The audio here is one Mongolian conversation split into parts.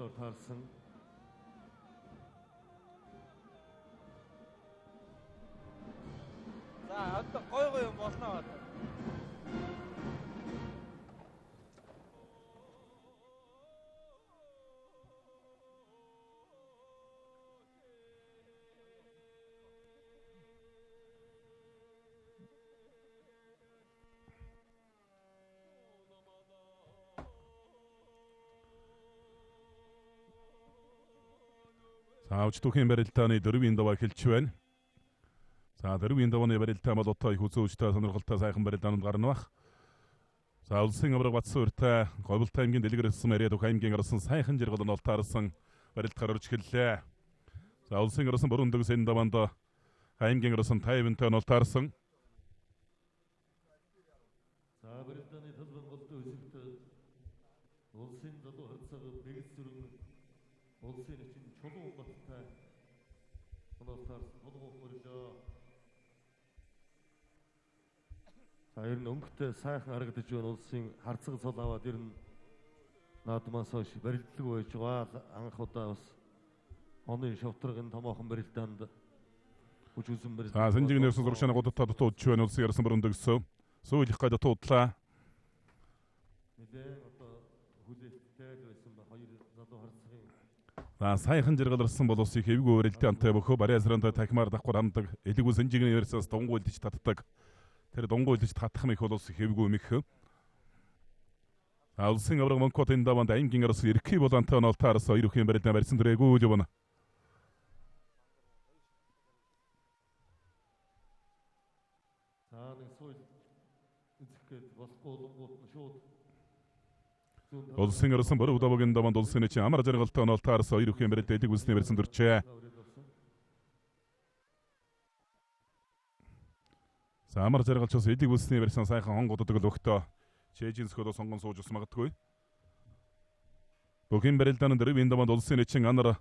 бололтоор таарсан. За одоо гой юм болно одоо. За өчтөхийн барилдааны дөрвийн даваа эхэлж байна. За дөрвийн давааны барилдаа бол одоо их үзүүжтэй сонирхолтой сайхан барилдаанд гарна бах. За улсын авраг Батсууртай Говьлтай аймгийн дэлгэрэлсэн Яриад Ух аймгийн гарсан сайхан жаргал нь олтаарсан барилдаар орж эхэллээ. За улсын гарсан бүрэн дэгс энэ даваанд аймгийн гарсан 50-тай нь олтаарсан. За барилдааны талбан голдуу хэсэгт улсын залуу харцаг бэгс зүрэн улсын эчин чулуун баттай олтаарсан толгой мөрлөө. За ер нь өнгөтэй сайхан харагдаж байна улсын харцаг цол аваад ер нь наадмаас хойш барилдлаг байж байгаа. Анх удаа бас оны шавтрагын томоохон барилдаанд хүч үзэн барилдаа. За сэнжигнээс зуршааны годоттой дутуудж байна улсын гарсан бүрэн дэгс. Сүүлх гайд дутуудлаа. Нэлээд одоо хүлээлттэй байсан ба хоёр залуу харцагын. За сайхан жаргаларсан бол улсын хэвгүй барилдаантай бөхөө барай сарантай тахимаар давхар хамдаг элэгүү сэнжигний версиас дунгуйлж татдаг. Тэр дунгуйлж татах мэх бол улсын хэвгүй мэх. За улсын авраг Монкот энэ даваанд аймгийн гарсан эрхий болонтой нь олтаарс хоёр өхийн барилдаан барьсан дөрэгүү явна. За нэг сүүл үзэхэд болохгүй болгоот нь шууд улсын гарсан бороо давагийн даваанд улсын чинь амар жаргалтай нь олтаарс хоёр өхийн барилдаан элэг үснэ барьсан дөрчээ. За амар жаргалчаас элэг үснэ барьсан сайхан хонгоддог л өгтөө чэжинсгөөд сонгон сууж ус магадгүй. Бүхэн барилдааны дөрвийн даваанд улсын чинь анар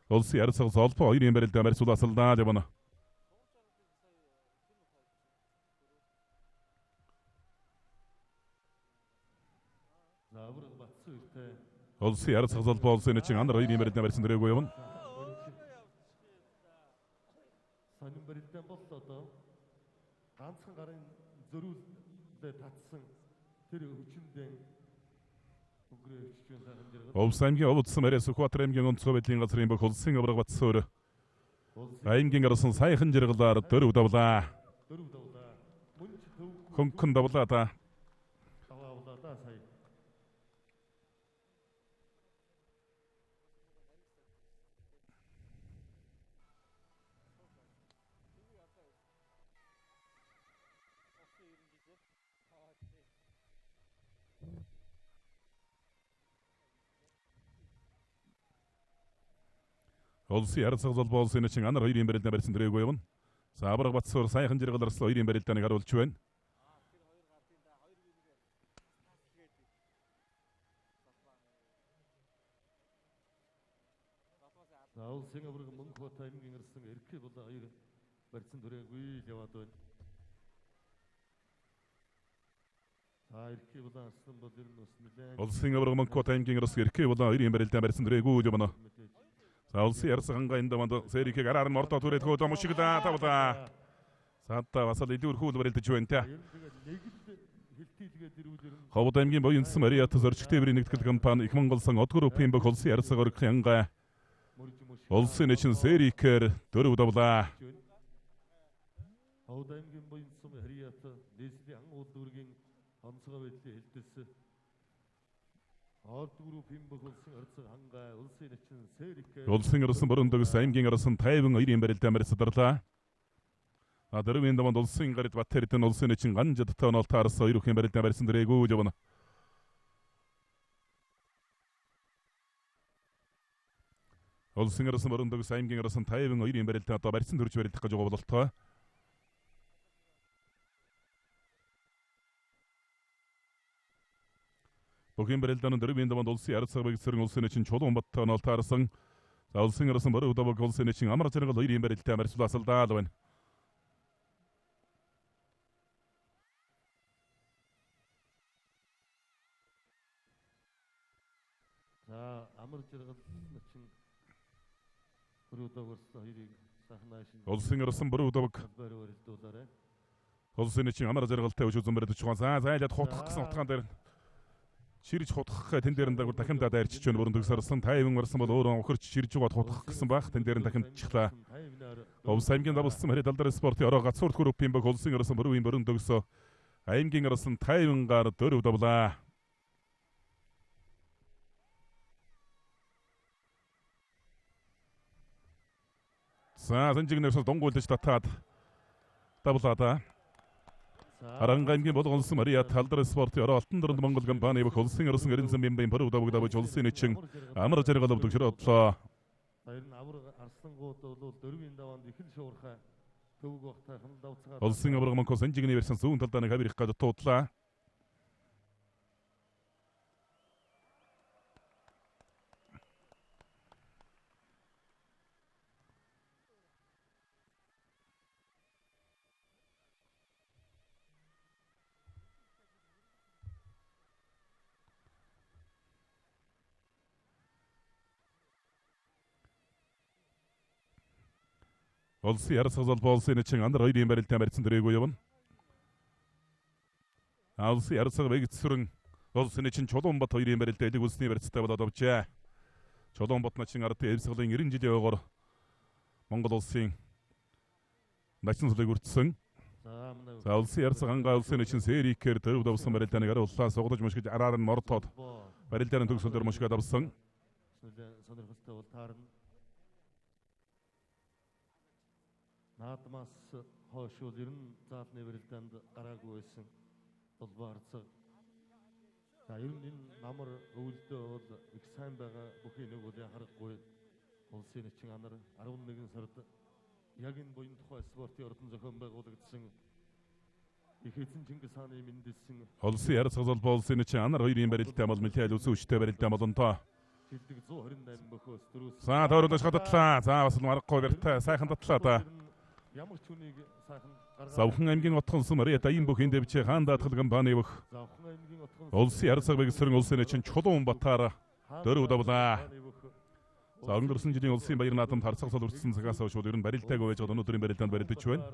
улсын ярцаг золбоо хоёрын барилдаан барьсуулаасалдаа явна. Улсын ярцаг золбоо улсын чинь анар хоёрын барилдаан барьсан дөрөвөө явна. Сонин барилдаан бол одоо ганцхан гарын зөрүүлдээ татсан тэр хүчиндээ өнгөрөөж сайхан жаргал. Улсын аймгийн овцсон арай Сүхбаатар аймгийн онцгой байдлын газрын бүх улсын авраг Батсуур аймгийн гарсан сайхан жаргалаар дөрөв давлаа. Хөнгөн давлаа та. Сая. Улсын ярцаг золбоо улсын чинь анар хоёрын барилдаан барьсан дөрөвөө явна. За авраг Батсуур сайхан жаргаларс хоёрын барилдааныг харуулж байна. За улсын авраг Монкот аймгийн гарсан эрхээ болоо хоёр барьсан дөрөвгүй яваад байна. За эрхээ болоо арсан бол ер нь бас нэлээд Улсын авраг Монкот аймгийн гарсан эрхээ болоо хоёрын барилдаан барьсан дөрөвгүй явна. За улсын ярцаг хангаа энэ даваанд сэрикийг араар нь мордоо түрээд хөөд мушиглаа тавлаа. Саатаа бас л илүү хөл барилдаж байна те. Ховд аймгийн Боёнсан Мариат зорчигтэй бүрийн нэгтгэл компани их Монголсон Одгор Упийн бүх улсын ярцаг оргын хангаа улсын чинь сэрикээр дөрөв давлаа. Ховд аймгийн Боёнсан Мариат дэслийн ан уулдүргийн онцгой байдлыг хэлдэлсэн. Улсын гарсан бүрэн дэгс аймгийн гарсан 52-ийн барилдаан барьсадарлаа. Дөрвийн даваанд улсын гарид Батэрдэн улсын чинь ганжадтай нь олтаарс хоёр өхийн барилдаан барьсан дөрэгүү явна. Улсын гарсан бүрэн дэгс аймгийн гарсан 52-ийн барилдаан одоо барьсан төрж барилдах гэж байгаа бололтой. Бүхэн барилдааны дөрвийн даваанд улсын ярцаг бэгсэрэн улсын чинь чулуун баттай нь олтаарсан. За улсын гарсан бороо даваг улсын чинь амар жаргал хоёрын барилдаан барьсуулаасалдаа л байна. За амар жаргал чин бүрүүдээгээс хоёрыг сайхан наашин. Улсын ирсэн бүрүүдэг. Талбайр өрөлдүүлээрэ. Улсын чинь амар жаргалтай өч үзэн барьж байгаа. За зайлаад хутгах гэсэн утгаан дээр ширж хутгах гэх тэн дээр нь дахин дайрчиж байна. Бүрэн төгсөрсөн 50 марсан бол өөрөө өхөрч ширж угаад хутгах гэсэн баг. Тэн дээр нь дахин чихлаа. Овс аймгийн давсан хэрэг далдар спортын ороо гацуурт группийн баг улсын ирсэн бүрийн бүрэн төгсөө аймгийн ирсэн 50 гар 4 давлаа. За санжигнээс донгуулж татаад давлаада. Арангаангийн болгонсон Мария талдар спортын ороо алтан дөрөнд Монгол компани бүх улсын ирсэн гэрэнсэн бимбийн бүрэн давж улсын чин амар жаргал авдаг широодлоо. Баяр нь авар арслангууд бол дөрвийн даваанд их л шуурхай төвөг багтайхан давцгаа. Улсын авраг Монко санжигны версэн зүүн талдаа нэг хавирах гэж туудлаа. Улсын ярсгал болсон чин андар хоёрын барилтаа барьсан дөрөөгөө явна. Улсын ярсгал вэгцэрэн улсын чин Чулуунбат хоёрын барилтаа элэг үлсний барьцтай болоод авчаа. Чулуунбатна чин ард ярсгалын 90 жилийн ойгоор Монгол улсын начин сүлэг үрдсэн. За улсын ярсгал ангаа улсын чин Сэрикээр дөрөв давсан барилтаа нэг уллаа сугдаж мушгиж араар нь мортоод барилтаа төгсөлдөр мушгаад авсан. Сонирхолтой бол таарна. Наадмаас хойш бол ер нь заалны барилдаанд гараагүй байсан улбаарцаг. За ер нь энэ намар өвөлдөө бол их сайн байгаа бүхий нэг бол харахгүй. Улсын чин анар 11 сард яг энэ буян тухай спортын ордон зохион байгуулагдсан их эзэн Чингис хааны мэндэлсэн улсын ярсгал болсон чин анар хоёрын барилтаа бол мэлхэл үсэн өчтэй барилтаа болонтоо. шилдэг 128 мөхөөс дөрөв. За тойруулж татлаа. За бас маргагүй барьтаа сайхан татлаа та. Ямар ч хүнийг сайхан гаргаад Завхан аймгийн отгонсон Мария дайын бүхэн дэвчээ хаан даатгал компани бүх Завхан аймгийн отгон улсын ярсгал бэгсрэн улсын чин Чулуунбатаар дөрөв давлаа. За өнгөрсөн жилийн улсын баяр наадамд харцагсал үрдсэн цагаас хойш ер нь барилтаагүй байж байгаа өнөөдрийн барилдаанд барилдаж байна.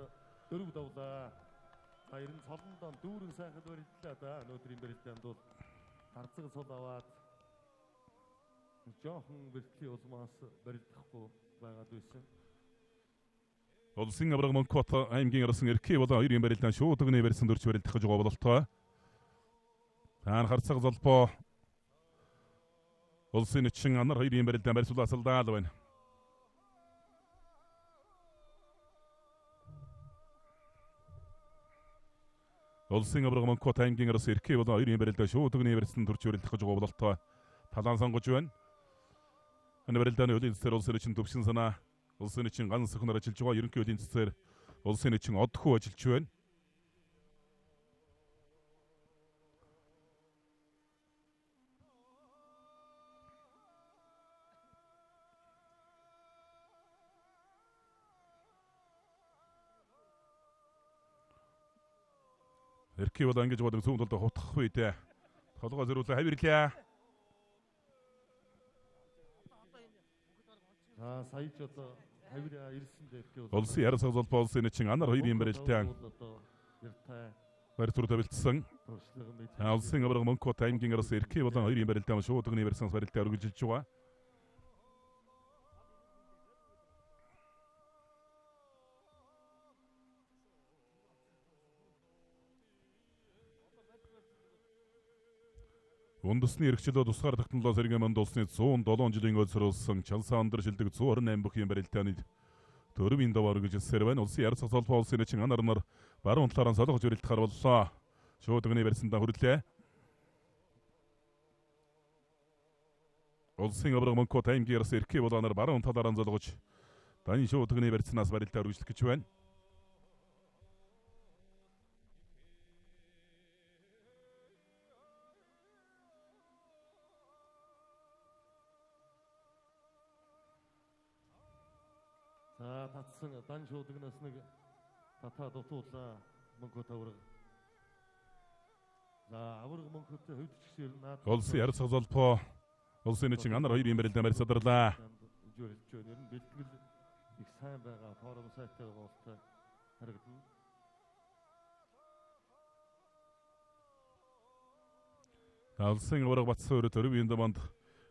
дөрөв давлаа. Баяр нь солондоо дүүрэн сайхан барилдлаа да. Өнөөдрийн барилдаанд бол харцаг сул аваад жоохон бэлтгэлийн улмаас барилдахгүй байгаад байсан. Улсын авраг Монкот аймгийн ирсэн эрхээ болон хоёрын барилдаан шууд өгнө барьсан дөрч барилдах гэж байгаа бололтой. Таан харцаг золбоо улсын чин анар хоёрын барилдаан барьсуулаад байна. Улсын авраг Монкот аймгийн ирсэн эрхээ болон хоёрын барилдаан шууд өгнө барьсан дөрч барилдах гэж байгаа бололтой. Талаан сонгож байна. Энэ барилдааны үеийн цэцэр улсын чин төвшин санаа улсын чин ганц сөхнөр ажиллаж байгаа ерөнхий үеийн цэцэр улсын чин одхуу ажиллаж байна. Эрхий бол ингэж бодог зүүн талд хутгах үедээ толгой зөрүүлээ хавирлаа. За сая ч одоо хавир ирсэн дээрхээ Улсын ярсгал золбоо улсын чин анар хоёрын барилтаа яртай барь түр тавилтсан. Улсын авраг Монкот аймгийн арас эрхээ болон хоёрын барилтаа шууд өгнө барьсан барилтаа үргэлжилж байгаа. Үндэсний эрхчлөө тусгаар технологи сэргээн манд улсны 107 жилийн ойцруулсан Чалсан өндөр шилдэг 128 бүхий барилтааны дөрвийн даваар гэж хэлсээр байна. Улсын ярсгал золбоо улсын чин анар нар баруун талаараа солонгож барилдахаар боллоо. Шууд өгнө барьсандаа хүрлээ. Улсын авраг Монкот аймгийн ярс эрхээ болооноор баруун талаараа солонгож даны шууд өгнө барьснаас барилдаа үргэлжлэх гэж байна. За татсан дан шуудагнаас нэг татаа дутуулаа Монкот авраг. За авраг Монкотын хөвдөгчсээр наад Улсын ярсгал золбоо Улсын эцэг анар 2 бэрэлдээ барьцаадарлаа. Жөрөлж байна. Ер нь бэлтгэл их сайн байгаа. Форум сайттай болтой харагдана. Улсын авраг Батсан өрөө Дөрвийн даванд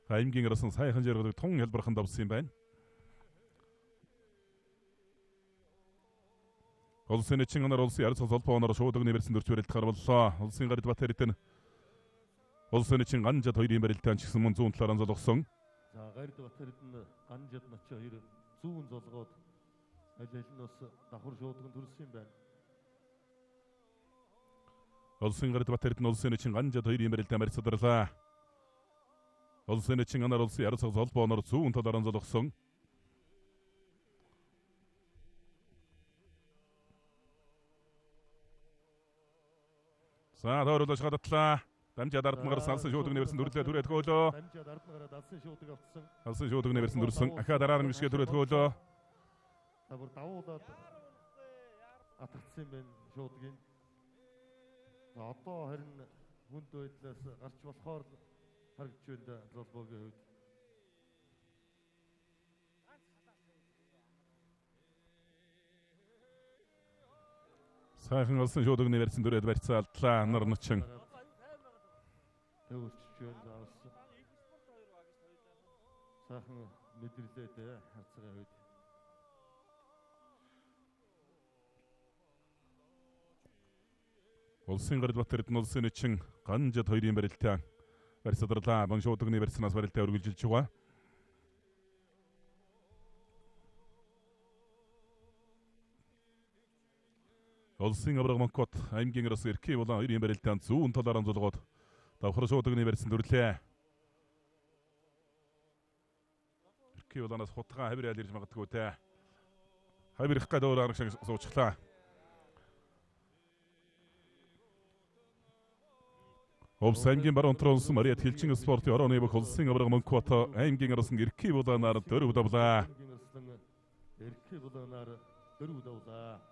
аймгийн арсан сайхан жаргалыг тун хэлбэрхэн давсан юм байна. Улсын эцэг анар улсын ярц холбооноор шууд өгнө бэрсэн дөрч барилт гарваллаа. Улсын гард Батэритэн улсын эцэг ганжад 2 барилтаа чигсэн мөн 100 талаараа золгосон. За гард Батэритэн ганжад нач 2 зүүн золгоод аль аль нь бас давхар шуудган төрсөн юм байна. Улсын гард Батэритэн улсын эцэг ганжад 2 барилтаа барьцаадарлаа. Улсын эцэг анар улсын ярц холбооноор 100 талаараа золгосон. За тооруулж гадатлаа. Дамжаад ард нь гарсан алсын шууд өгнө бэрсэн дүрлээ түрээд хөөлөө. Дамжаад ард нь гараад алсын шуудаг авцсан. Алсын шууд өгнө бэрсэн дүрсэн. Ахаа дараа нь гисгээ түрээд хөөлөө. Тавар давуулаад атгацсан юм байна шуудгийн. За одоо харин хүнд байдлаас гарч болохоор харагдж байна Золбогийн хувьд. Сайхан алсын шууд өгнө бэрсэн дүрээд барьцаалтлаа нар нучин. Төвөрч байна заасан. Сайхан мэдрэлээд харцгаа хувьд. Улсын гард Батэритэн улсын эцэг ганжад 2 барилтаа барьцаадарлаа. Бон шууд өгнө бэрснээс барилтаа үргэлжилж байгаа. Улсын авраг Монкот аймгийн арас эрхий болон 2 барилтаа зүүн талаараа зулгоод давхар шууд өгнө бэрсэн дүрлээ. Эрхий болоноос хутгаа хавирал ирж магадгүй те. Хавирах гэдэг өөр арга шиг суучлаа. Овс аймгийн баруун тронс Мариат Хилчин спортын орооны бүх улсын авраг Монкот аймгийн арас эрхий болоноор 4 давлаа. Эрхий болоноор 4 давлаа.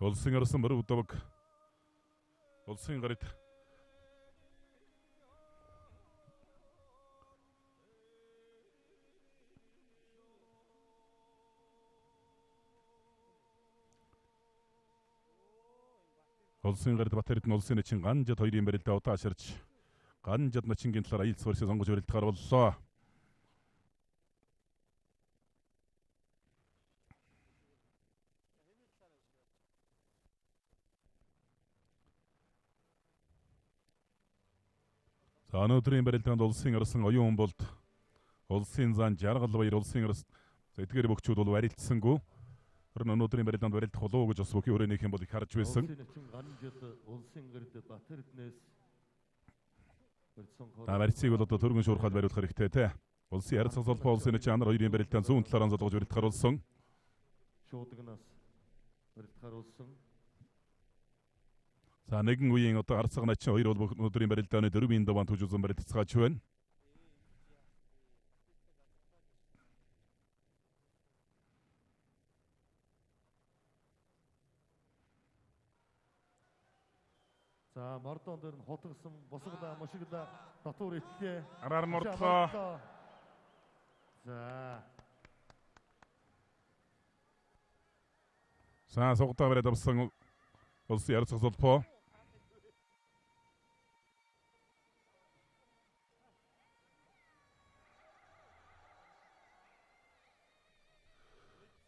Улсын арсан баруун давг улсын гард Улсын гард Батэритэн улсын эцэг ганжад 2 барилтаа удааширч ганжад начингийн талаар аялал суурьшаа сонгож барилт гарваллаа. За өнөөдрийн барилдаанд улсын арсан оюун болд улсын зан жаргал баяр улсын арс эдгээр бөхчүүд бол барилдсангүй. Харин өнөөдрийн барилдаанд барилдах болов уу гэж бас бүхий өрөөнийх юм бол их харж байсан. Улсын гард Батэритнээс барилцыг бол одоо төргөн шуурхаад бариулах хэрэгтэй те. Улсын харьцаг холбоо улсын эцэг анар 2 барилдаанд зүүн талаараа золгож барилт харуулсан. Шуудагнаас барилт харуулсан. За нэгэн үеийн одоо арцаг начин 2 бол өнөөдрийн барилдааны 4-ийн даваан түжүүлсэн барилдцгааж байна. За мордон дээр нь хотгосон босгода мушигла татвар итлээ. Араар мордлоо. За сугтаа бариад авсан улсын ярцаг холбоо.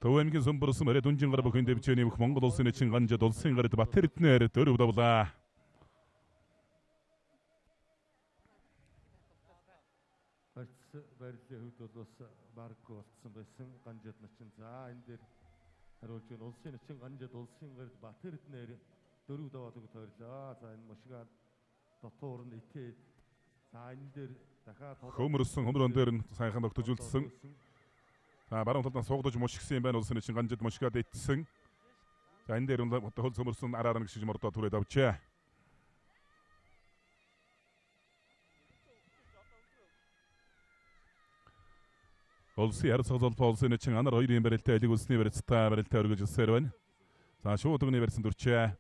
Төв аймгийн Сүмбэрсэн мөрөд Дүнжин гар бүхэн дэвчээний бүх Монгол улсын эцэг ганжад улсын гард Батэритнээр 4 давлаа. Барилын хувьд бол бас барггүй болцсон байсан ганжад начин. За энэ дээр харуулж байна. Улсын эцэг ганжад улсын гард Батэритнээр 4 даваад өгөх тоорлоо. За энэ мушгаа дотуур нь итээд. За энэ дээр дахиад хөмөрсөн хөмрөн дээр нь сайхан тогтожүүлсэн. За баруун талдаа суугдаж мушгсан юм байна улсын эцэг ганжад мушгаад итсэн. За энэ дээр хөл сөмөрсөн араар нэг шиг мордоо түрээд авчээ. Улсын ярцгал холбоо улсын нэгэн анар 2-ын барилтаа элэг үлсний барилтаа өргөж өссөр байна. За шууд өгний барьсан дүрчээ.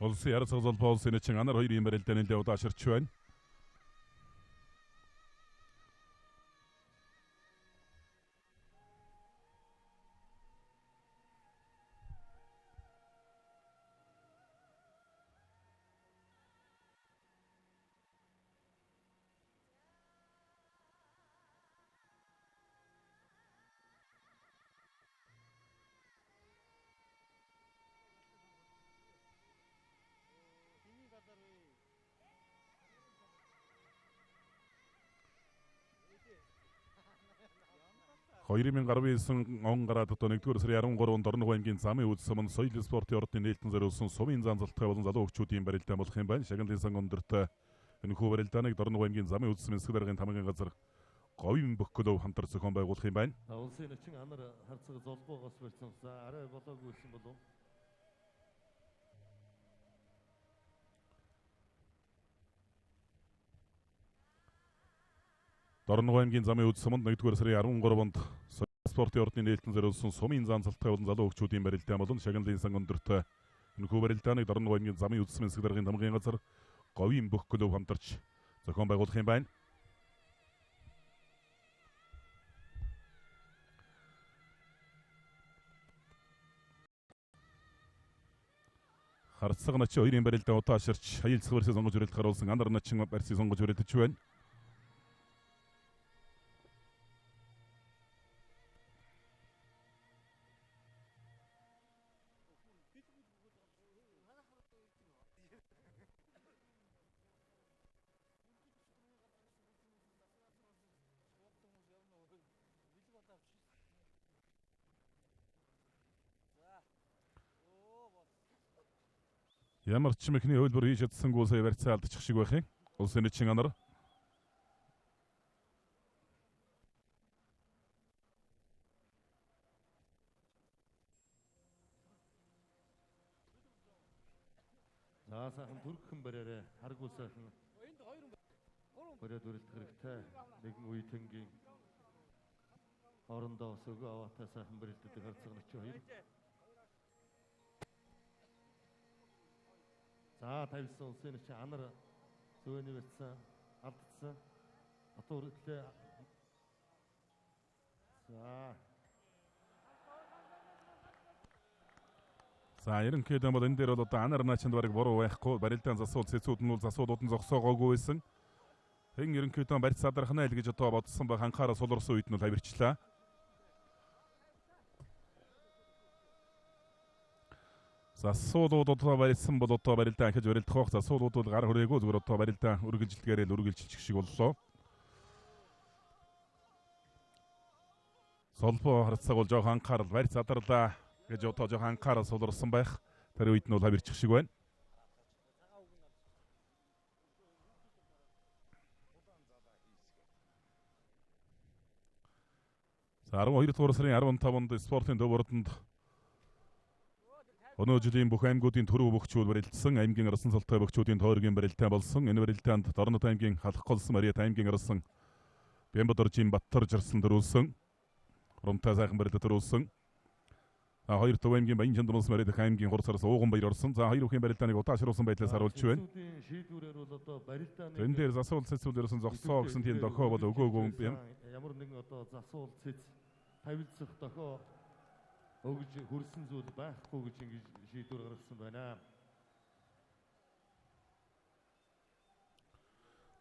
Улсын ярцгал холбоо улсын нэгэн анар 2-ын барилтаа нэлээд удааширч байна. Хоёрын 19 он гараад одоо 1-р сарын 13-нд Дорногов аймгийн замын үйл суманд соёл спортын ордны нээлтэн зориулсан сумын занзалттай болон залуу хөгчүүдийн барилдаан болох юм байна. Шагналын сан өндөрт энэхүү барилдааныг Дорногов аймгийн замын үйл сумын эсрэг даргын тамгын газар говийн бөхгөлөв хамтар зохион байгуулах юм байна. Улсын нэгэн анар харцаг золбоогоос барьсан. За арай болоогүй байсан болов. Дорногов аймгийн замын үйл суманд 1-р сарын 13-нд спортын ордны нээлтэн зориулсан сумын занзалттай болон залуу хөгчүүдийн барилдаан болон шагналын сан өндөрт энэхүү барилдааныг Дорногов аймгийн замын үйл сумын эсрэг даргын тамгын газар говийн бөхгөлөв хамтарч зохион байгуулах юм байна. Харцаг начин 2-ын барилдаан удааширч хаялцах барьсыг сонгож өрөөлт харуулсан анар начин барьсыг сонгож өрөөлдөж байна. Ямар ч мэхний хөлбөр хийж чадсангүй сая барьцаа алдчих шиг байх юм. Улсын нэгэн анар. За сайхан түргхэн бариараа харгуй сайхан. Бариад өрөлдөх хэрэгтэй. Нэгэн үе тэнгийн хоорондоо өсөөгөө аваатай сайхан барилддаг харцаг начин 2. За тавьсан улсын нэгэн анар зөөний барьсан алдсан. Батуу өрөлтлөө. За ерөнхийдөө бол энэ дээр бол одоо анар наачинд барыг буруу байхгүй. Барилдаан засвал цэцүүд нь бол засвуудууд нь зогсоогоогүй байсан. Хэн ерөнхийдөө барьц задрахна л гэж одоо бодсон баг анхаарал суларсан үед нь тавирчлаа. Засвуудууд одоо барьсан бол одоо барилдаан хийж барилдах байх. Засвуудууд бол гар хүрээгүй зүгээр одоо барилдаан үргэлжилдгээрээ л үргэлжилчих шиг боллоо. Солбоо харцаг бол жоох анхаарал барьц задарлаа гэж одоо жоох анхаарал суларсан байх. Тэр үед нь бол тавирчих шиг байна. За 12-р сарын 15-нд спортын төв ордонд өнөө жилийн бүх аймагуудын төрөв бөхчүүд барилдсан аймгийн арсан салтай бөхчүүдийн тойргийн барилдаан болсон. Энэ барилдаанд Дорнод аймгийн Халхголсон Мариат аймгийн арсан Бямбадоржийн Баттар жарсан төрүүлсэн. Урамтай сайхан барилдад төрүүлсэн. 2 Төв аймгийн Баян Чандмаас Маридах аймгийн Хурсараас ууган баяр орсон. За 2 өхийн барилдааныг удаашруулсан байдлаас харуулж байна. Шийдвэрээр бол одоо барилдааны Тэн дээр засвал цэцүүл ерөөсөн зогсоо гэсэн тийм дохио бол өгөөгүй юм. Ямар нэгэн одоо засвал цэц тавилцах дохио өгж хүрсэн зүйл байхгүй гэж ингэж шийдвэр гаргасан байна.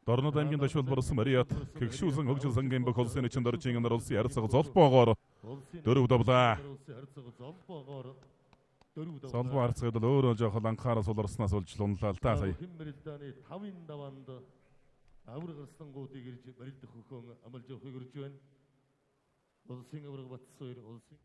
Дорнод аймгийн дашвал борсон Мариат гэгшүүлсэн хөгжил сангийн бүх улсын эчин доржийн нар улсын харьцаг золбоогоор 4 давлаа. Солбоо харьцагд бол өөрөө жоохон анхаарал суларснаас болж лунлаа л да сая. Барилдааны 5-ын даваанд авраг гарслангуудыг ирж барилдах хөхөн амлж явахыг урьж байна. Улсын авраг Батсуур улсын